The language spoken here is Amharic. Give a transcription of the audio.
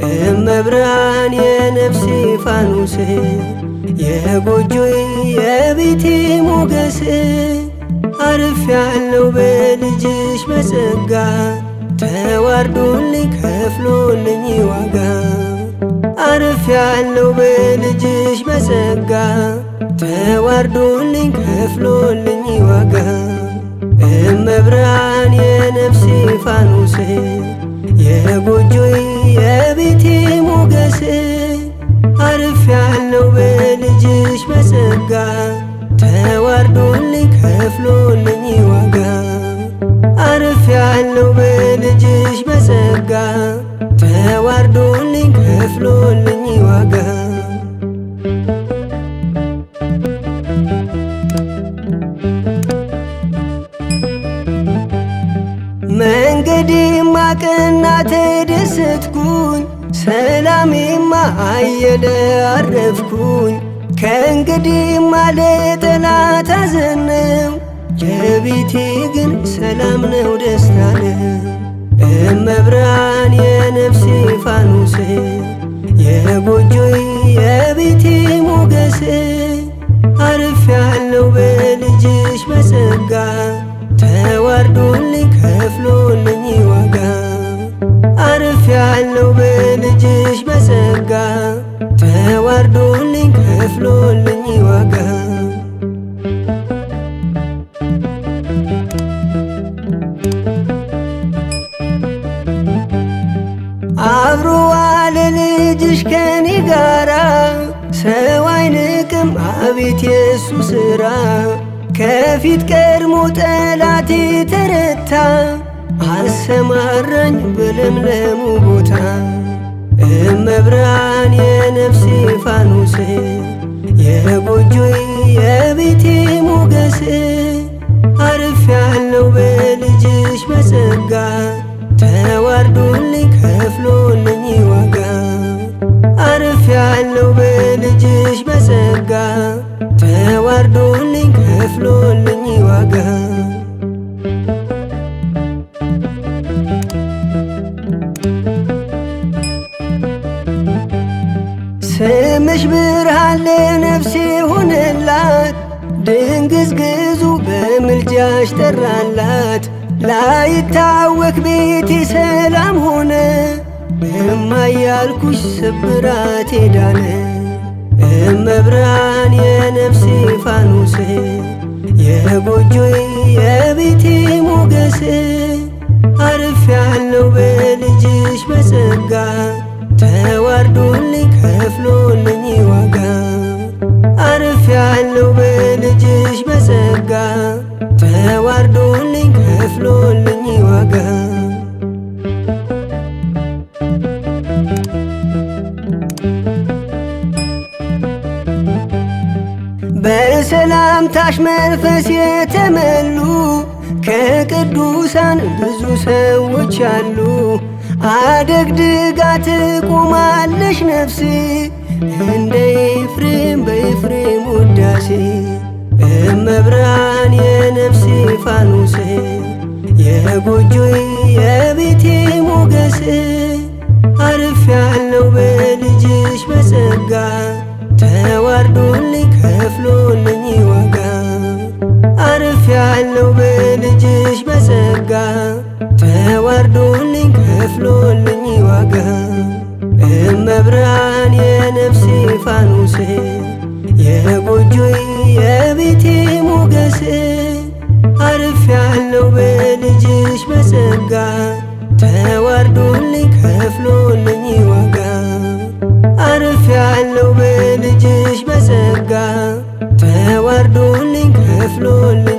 እመብርሃን የነፍሴ ፋኖስ የጎጆዬ የቤቴ ሞገስ አርፌያለሁ በልጅሽ በጸጋ ተዋርዶልኝ ከፍሎልኝ ዋጋ አርፌያለሁ በልጅሽ በጸጋ ተዋርዶልኝ ከፍሎልኝ ዋጋ እመብርሃን የነፍሴ ፋኖስ የጎጆዬ የቤቴ ሞገስ አርፌያለሁ በልጅሽ በጸጋ ተዋርዶልኝ ከፍሎልኝ ዋጋ አርፌያለሁ በልጅሽ በጸጋ ተዋርዶልኝ ከፍሎልኝ ዋጋ መንገዴማ ቀና ተደሰትኩኝ ሰላሜማ አየለ አረፍኩኝ ከእንግዲህማ ለጠላት አዘነው ለቤቴ ግን ሰላም ነው ደስታ ነው እመብርሃን የነፍሴ ፋኖስ የጎጆዬ የቤቴ ሞገስ አርፌያለሁ በልጅሽ በጸጋ ተዋርዶልኝ ከፍሎልኝ ዋጋ አርፌያለሁ በልጅሽ በጸጋ ተዋርዶልኝ ከፍሎልኝ ዋጋ አብሮ ዋለ ልጅሽ ከኔ ጋራ ሰው አይንቅም አቤት የሱ ሥራ ከፊት ቀድሞ ጠላቴ ተረታ አሰማራኝ በለምለሙ ቦታ እመብርሃን የነፍሴ ፋኖስ የጎጆዬ የቤቴ ሞገስ አርፌያለሁ በልጅሽ በጸጋ ተዋርዶልኝ ከፍሎልኝ ዋጋ አርፌያለሁ በልጅሽ በጸጋ ተዋርዶልኝ ከፍሎልኝ ዋጋ ስምሽ ብርሃን ለነፍሴ ሆነላት ድንግዝግዙ በምልጃሽ ጠራላት ላይታወክ ቤቴ ሰላም ሆነ እማያልኩሽ ስብራቴ ዳነ እመብርሃን የነፍሴ ፋኖስ የጎጆዬ የቤቴ ሞገስ አርፌያለሁ በልጅሽ በጸጋ ተዋርዶልኝ ከፍሎልኝ ዋጋ አርፌያለሁ በልጅሽ በጸጋ ተዋርዶልኝ ከፍሎልኝ ዋጋ በሰላምታሽ መንፈስ የተመሉ ከቅዱሳን ብዙ ሰዎች አሉ አደግድጋ ትቆማለሽ ነፍሴ እንደ ኤፍሬም በኤፍሬም ውዳሴ እመብርሃን የነፍሴ ፋኖስ የጎጆዬ የቤቴ ሞገስ አርፌያለሁ በልጅሽ በጸጋ ተዋርዶልኝ ከፍሎልኝ ዋጋ አርፌያለሁ በልጅሽ በጸጋ ተዋርዶልኝ ከፍሎልኝ ዋጋ እመብርሃን የነፍሴ ፋኖስ የጎጆዬ የቤቴ ሞገስ አርፌያለሁ በልጅሽ በጸጋ ተዋርዶልኝ ከፍሎልኝ ዋጋ አርፌያለሁ በልጅሽ በጸጋ ተዋርዶልኝ ከፍሎልኝ